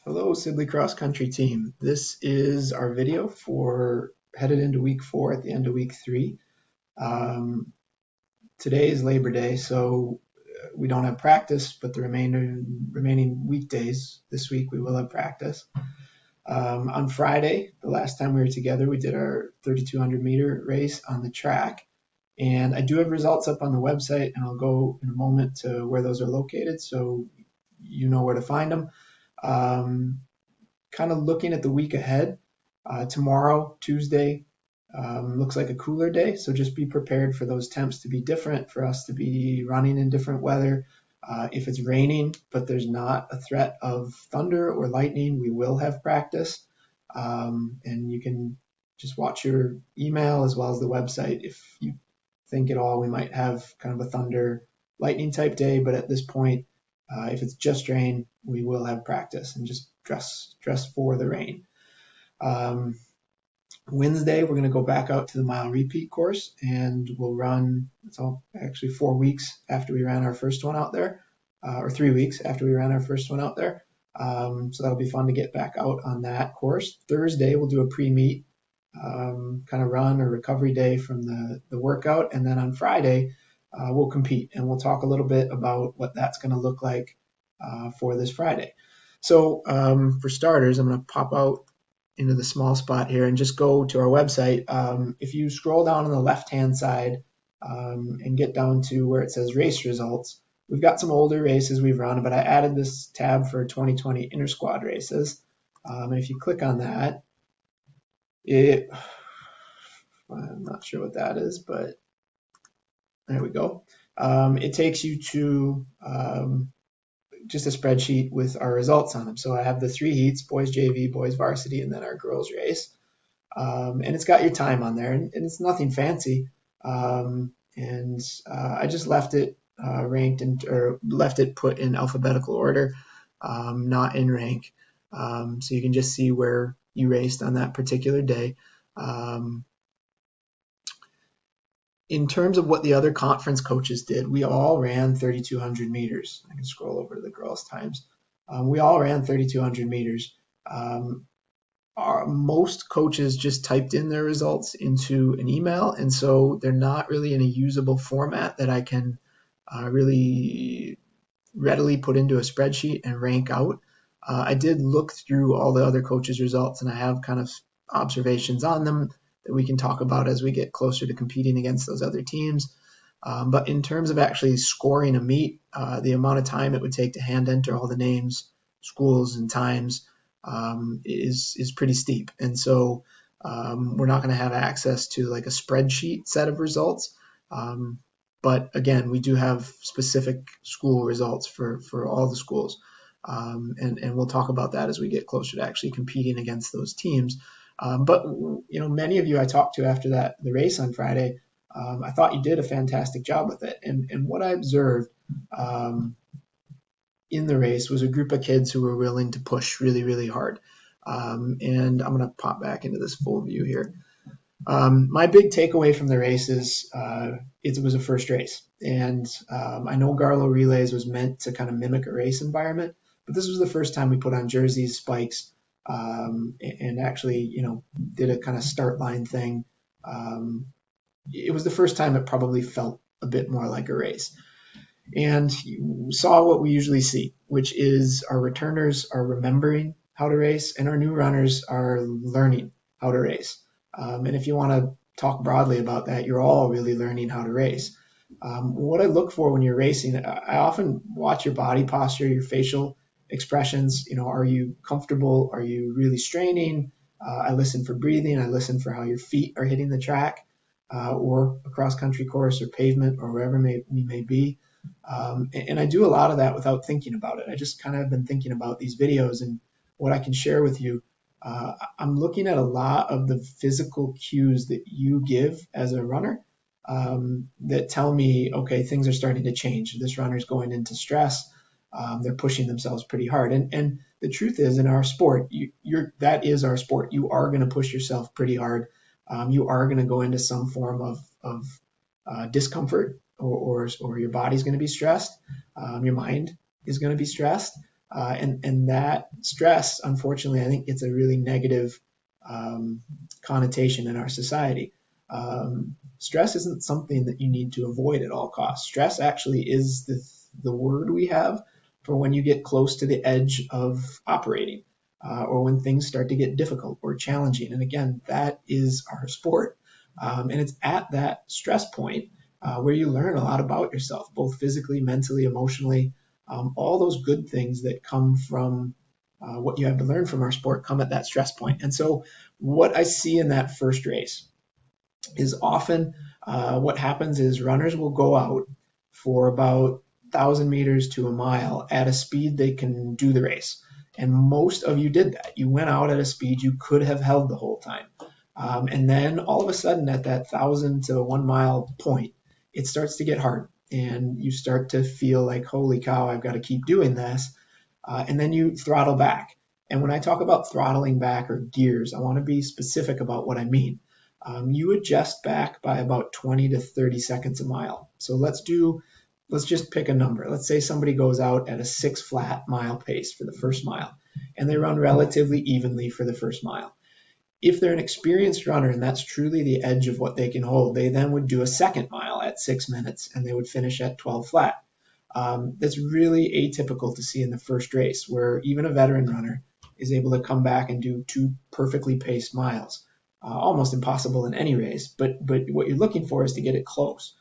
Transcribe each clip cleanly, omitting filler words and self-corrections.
Hello, Sibley Cross Country team. This is our video for headed into week 4 at the end of week 3. Um, Today is Labor Day, so we don't have practice, but the remaining weekdays this week we will have practice. On Friday, the last time we were together, we did our 3,200 meter race on the track. And I do have results up on the website, and I'll go in a moment to where those are located so you know where to find them. Kind of looking at the week ahead, tomorrow, Tuesday, looks like a cooler day. So just be prepared for those temps to be different, for us to be running in different weather. If it's raining, but there's not a threat of thunder or lightning, we will have practice. And you can just watch your email as well as the website. If you think at all we might have kind of a thunder lightning type day, but at this point, if it's just rain, we will have practice and just dress for the rain. Wednesday, we're going to go back out to the mile repeat course, and we'll run. It's all actually 4 weeks after we ran our first one out there, or 3 weeks after we ran our first one out there. So that'll be fun to get back out on that course. Thursday, we'll do a pre-meet kind of run or recovery day from the workout, and then on Friday, we'll compete, and we'll talk a little bit about what that's going to look like for this Friday. So for starters, I'm going to pop out into the small spot here and just go to our website. If you scroll down on the left-hand side and get down to where it says race results, we've got some older races we've run, but I added this tab for 2020 inter-squad races. And if you click on that, I'm not sure what that is, but there we go. It takes you to just a spreadsheet with our results on them. So I have the 3 heats, boys JV, boys varsity, and then our girls race. And it's got your time on there, and it's nothing fancy. I just left it ranked or left it put in alphabetical order, not in rank. So you can just see where you raced on that particular day. In terms of what the other conference coaches did, we all ran 3,200 meters. I can scroll over to the girls' times. We all ran 3,200 meters. Most coaches just typed in their results into an email, and so they're not really in a usable format that I can really readily put into a spreadsheet and rank out. I did look through all the other coaches' results, and I have kind of observations on them that we can talk about as we get closer to competing against those other teams. But in terms of actually scoring a meet, the amount of time it would take to hand enter all the names, schools, and times is pretty steep. And so we're not going to have access to like a spreadsheet set of results. But again, we do have specific school results for all the schools. And we'll talk about that as we get closer to actually competing against those teams. But many of you I talked to after the race on Friday, I thought you did a fantastic job with it. And what I observed in the race was a group of kids who were willing to push really, really hard. And I'm going to pop back into this full view here. My big takeaway from the race is it was a first race. And I know Garlow Relays was meant to kind of mimic a race environment, but this was the first time we put on jerseys, spikes, and actually, did a kind of start line thing. It was the first time it probably felt a bit more like a race. And you saw what we usually see, which is our returners are remembering how to race and our new runners are learning how to race. And if you want to talk broadly about that, you're all really learning how to race. What I look for when you're racing, I often watch your body posture, your facial expressions. Are you comfortable? Are you really straining? I listen for breathing. I listen for how your feet are hitting the track or a cross-country course or pavement or wherever we may be. And I do a lot of that without thinking about it. I just kind of have been thinking about these videos and what I can share with you. I'm looking at a lot of the physical cues that you give as a runner that tell me, okay, things are starting to change. This runner's going into stress. They're pushing themselves pretty hard. And the truth is, in our sport, that is our sport. You are going to push yourself pretty hard. You are going to go into some form of discomfort, or your body's going to be stressed. Your mind is going to be stressed. And that stress, unfortunately, I think it's a really negative connotation in our society. Stress isn't something that you need to avoid at all costs. Stress actually is the word we have for when you get close to the edge of operating, or when things start to get difficult or challenging. And again, that is our sport. And it's at that stress point where you learn a lot about yourself, both physically, mentally, emotionally. All those good things that come from what you have to learn from our sport come at that stress point. And so, what I see in that first race is often what happens is runners will go out for about 1,000 meters to a mile at a speed they can do the race. And most of you did that. You went out at a speed you could have held the whole time. And then all of a sudden, at that 1,000 to 1 mile point, it starts to get hard. And you start to feel like, holy cow, I've got to keep doing this. And then you throttle back. And when I talk about throttling back or gears, I want to be specific about what I mean. You adjust back by about 20 to 30 seconds a mile. So let's just pick a number. Let's say somebody goes out at a 6 flat mile pace for the first mile, and they run relatively evenly for the first mile. If they're an experienced runner and that's truly the edge of what they can hold, they then would do a second mile at 6 minutes and they would finish at 12 flat. That's really atypical to see in the first race, where even a veteran runner is able to come back and do 2 perfectly paced miles. Almost impossible in any race, but what you're looking for is to get it close.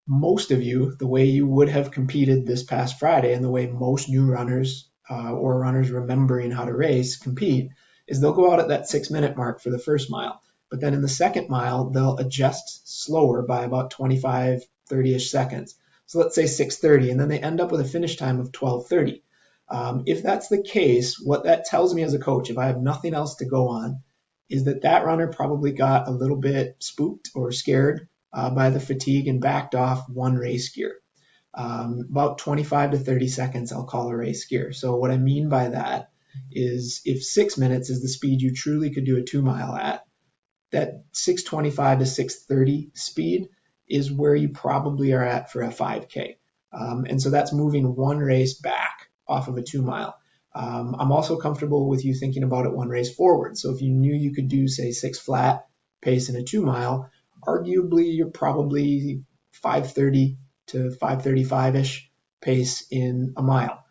Most of you, the way you would have competed this past Friday, and the way most new runners or runners remembering how to race compete, is they'll go out at that 6 minute mark for the first mile. But then in the second mile, they'll adjust slower by about 25, 30-ish seconds. So let's say 6:30, and then they end up with a finish time of 12:30. If that's the case, what that tells me as a coach, if I have nothing else to go on, is that runner probably got a little bit spooked or scared by the fatigue and backed off one race gear. About 25 to 30 seconds, I'll call a race gear. So what I mean by that is if 6 minutes is the speed you truly could do a 2 mile at, that 6:25 to 6:30 speed is where you probably are at for a 5K. And so that's moving one race back off of a 2 mile. I'm also comfortable with you thinking about it one race forward. So if you knew you could do, say, 6 flat pace in a 2 mile, arguably you're probably 5:30 to 5:35-ish pace in a mile.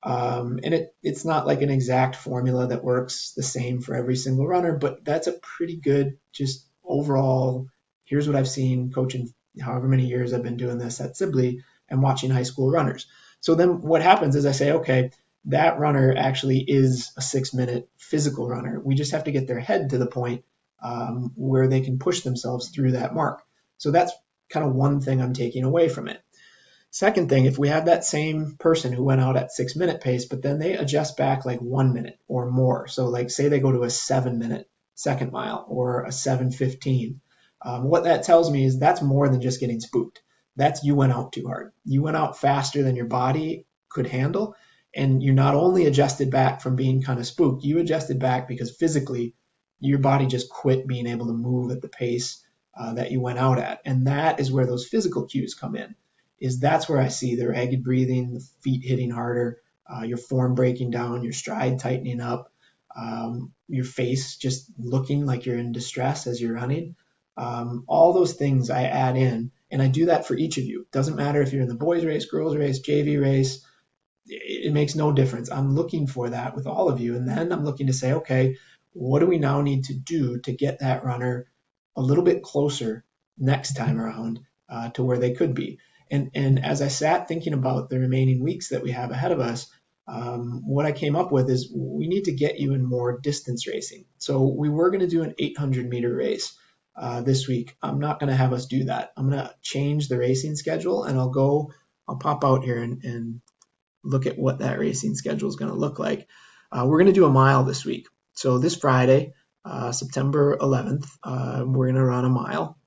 And it's not like an exact formula that works the same for every single runner, but that's a pretty good just overall, here's what I've seen coaching however many years I've been doing this at Sibley and watching high school runners. So then what happens is I say, okay, that runner actually is a 6 minute physical runner. We just have to get their head to the point where they can push themselves through that mark. So that's kind of one thing I'm taking away from it. Second thing, if we have that same person who went out at 6 minute pace, but then they adjust back like 1 minute or more. So like say they go to a 7 minute second mile or a 7:15. What that tells me is that's more than just getting spooked. That's you went out too hard. You went out faster than your body could handle. And you not only adjusted back from being kind of spooked, you adjusted back because physically your body just quit being able to move at the pace that you went out at. And that is where those physical cues come in. That's where I see the ragged breathing, the feet hitting harder, your form breaking down, your stride tightening up, your face just looking like you're in distress as you're running. All those things I add in, and I do that for each of you. It doesn't matter if you're in the boys race, girls race, JV race, it makes no difference. I'm looking for that with all of you. And then I'm looking to say, okay, what do we now need to do to get that runner a little bit closer next time around to where they could be? And as I sat thinking about the remaining weeks that we have ahead of us, what I came up with is we need to get you in more distance racing. So we were going to do an 800-meter race this week. I'm not going to have us do that. I'm going to change the racing schedule, and I'll pop out here and look at what that racing schedule is going to look like. We're going to do a mile this week. So this Friday, September 11th, we're going to run a mile.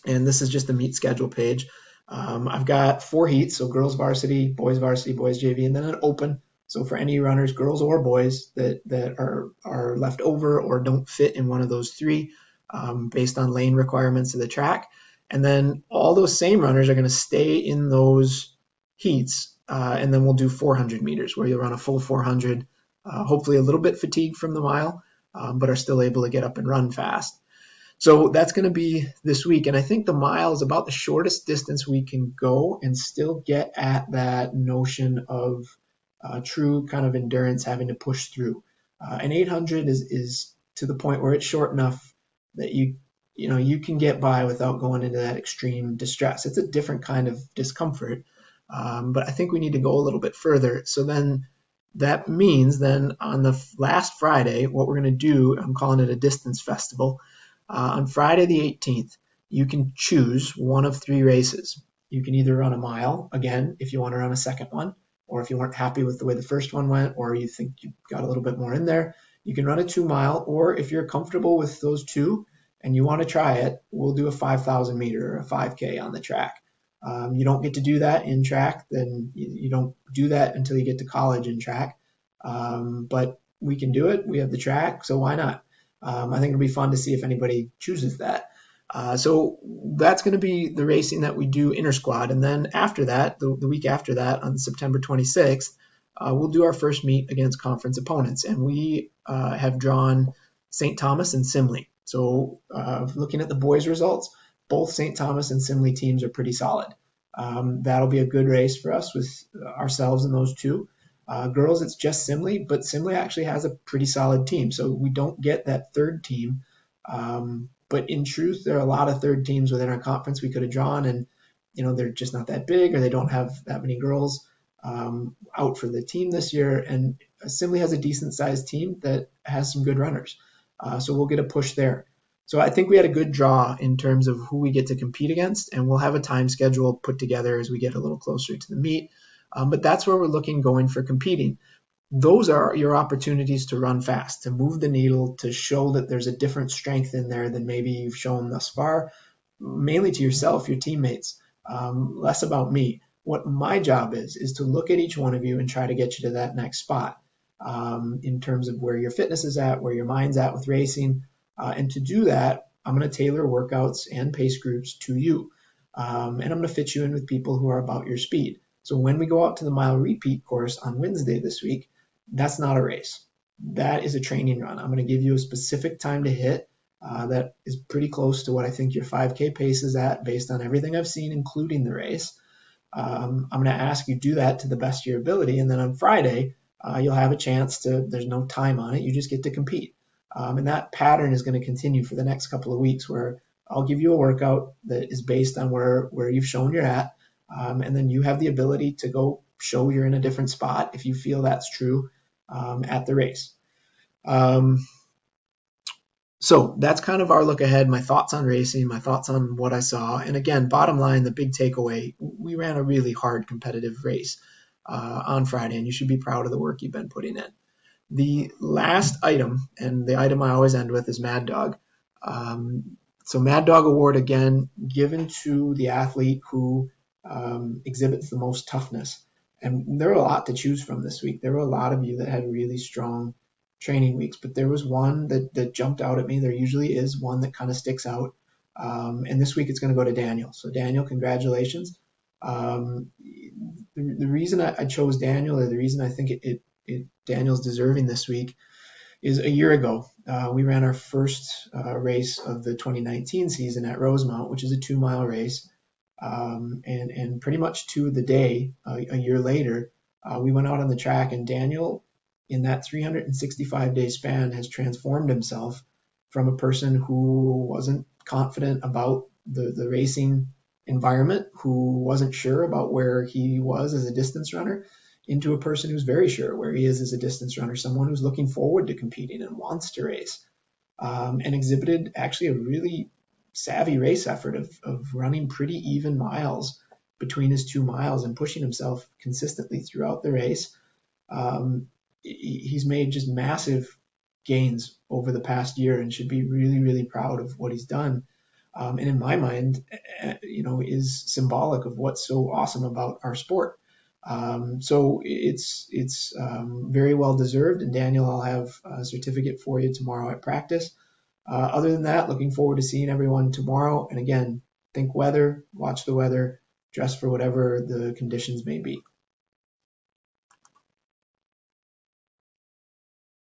And this is just the meet schedule page. I've got 4 heats, so girls varsity, boys JV, and then an open. So for any runners, girls or boys, that are left over or don't fit in one of those 3 based on lane requirements of the track. And then all those same runners are going to stay in those heats and then we'll do 400 meters where you'll run a full 400, hopefully a little bit fatigued from the mile, but are still able to get up and run fast. So that's going to be this week. And I think the mile is about the shortest distance we can go and still get at that notion of true kind of endurance, having to push through. And 800 is to the point where it's short enough that you can get by without going into that extreme distress. It's a different kind of discomfort, but I think we need to go a little bit further. So then that means then on the last Friday, what we're going to do, I'm calling it a distance festival. On Friday the 18th, you can choose one of 3 races. You can either run a mile, again, if you want to run a second one, or if you weren't happy with the way the first one went, or you think you got a little bit more in there, you can run a 2-mile, or if you're comfortable with those 2 and you want to try it, we'll do a 5,000 meter or a 5K on the track. You don't get to do that in track, then you don't do that until you get to college in track. But we can do it. We have the track, so why not? I think it'll be fun to see if anybody chooses that. So that's going to be the racing that we do inter-squad. And then after that, the week after that, on September 26th, we'll do our first meet against conference opponents. And we have drawn St. Thomas and Simley. So looking at the boys' results, both St. Thomas and Simley teams are pretty solid. That'll be a good race for us with ourselves and those two. Girls, it's just Simley, but Simley actually has a pretty solid team. So we don't get that third team. But in truth, there are a lot of third teams within our conference we could have drawn, and they're just not that big, or they don't have that many girls out for the team this year. And Simley has a decent sized team that has some good runners. So we'll get a push there. So I think we had a good draw in terms of who we get to compete against, and we'll have a time schedule put together as we get a little closer to the meet. But that's where we're looking going for competing. Those are your opportunities to run fast, to move the needle, to show that there's a different strength in there than maybe you've shown thus far, mainly to yourself, your teammates, less about me. What my job is to look at each one of you and try to get you to that next spot in terms of where your fitness is at, where your mind's at with racing. And to do that, I'm going to tailor workouts and pace groups to you. And I'm going to fit you in with people who are about your speed. So when we go out to the mile repeat course on Wednesday this week, that's not a race. That is a training run. I'm going to give you a specific time to hit that is pretty close to what I think your 5K pace is at based on everything I've seen, including the race. I'm going to ask you to do that to the best of your ability. And then on Friday, you'll have a chance to, there's no time on it, you just get to compete. And that pattern is going to continue for the next couple of weeks where I'll give you a workout that is based on where you've shown you're at. And then you have the ability to go show you're in a different spot if you feel that's true at the race. So that's kind of our look ahead, my thoughts on racing, my thoughts on what I saw. And again, bottom line, the big takeaway, we ran a really hard competitive race on Friday, and you should be proud of the work you've been putting in. The last item, and the item I always end with, is Mad Dog. So Mad Dog Award, again, given to the athlete who exhibits the most toughness. And there were a lot to choose from this week. There were a lot of you that had really strong training weeks, but there was one that jumped out at me. There usually is one that kind of sticks out. And this week it's going to go to Daniel. So Daniel, congratulations. The reason I chose Daniel, or the reason I think Daniel's deserving this week, is a year ago. We ran our first race of the 2019 season at Rosemount, which is a 2-mile race. And pretty much to the day, a year later, we went out on the track, and Daniel, in that 365-day span, has transformed himself from a person who wasn't confident about the racing environment, who wasn't sure about where he was as a distance runner, into a person who's very sure where he is as a distance runner, someone who's looking forward to competing and wants to race, and exhibited actually a really savvy race effort of running pretty even miles between his 2 miles and pushing himself consistently throughout the race. He's made just massive gains over the past year and should be really, really proud of what he's done. And in my mind, is symbolic of what's so awesome about our sport. So it's very well deserved. And Daniel, I'll have a certificate for you tomorrow at practice. Other than that, looking forward to seeing everyone tomorrow. And again, think weather, watch the weather, dress for whatever the conditions may be.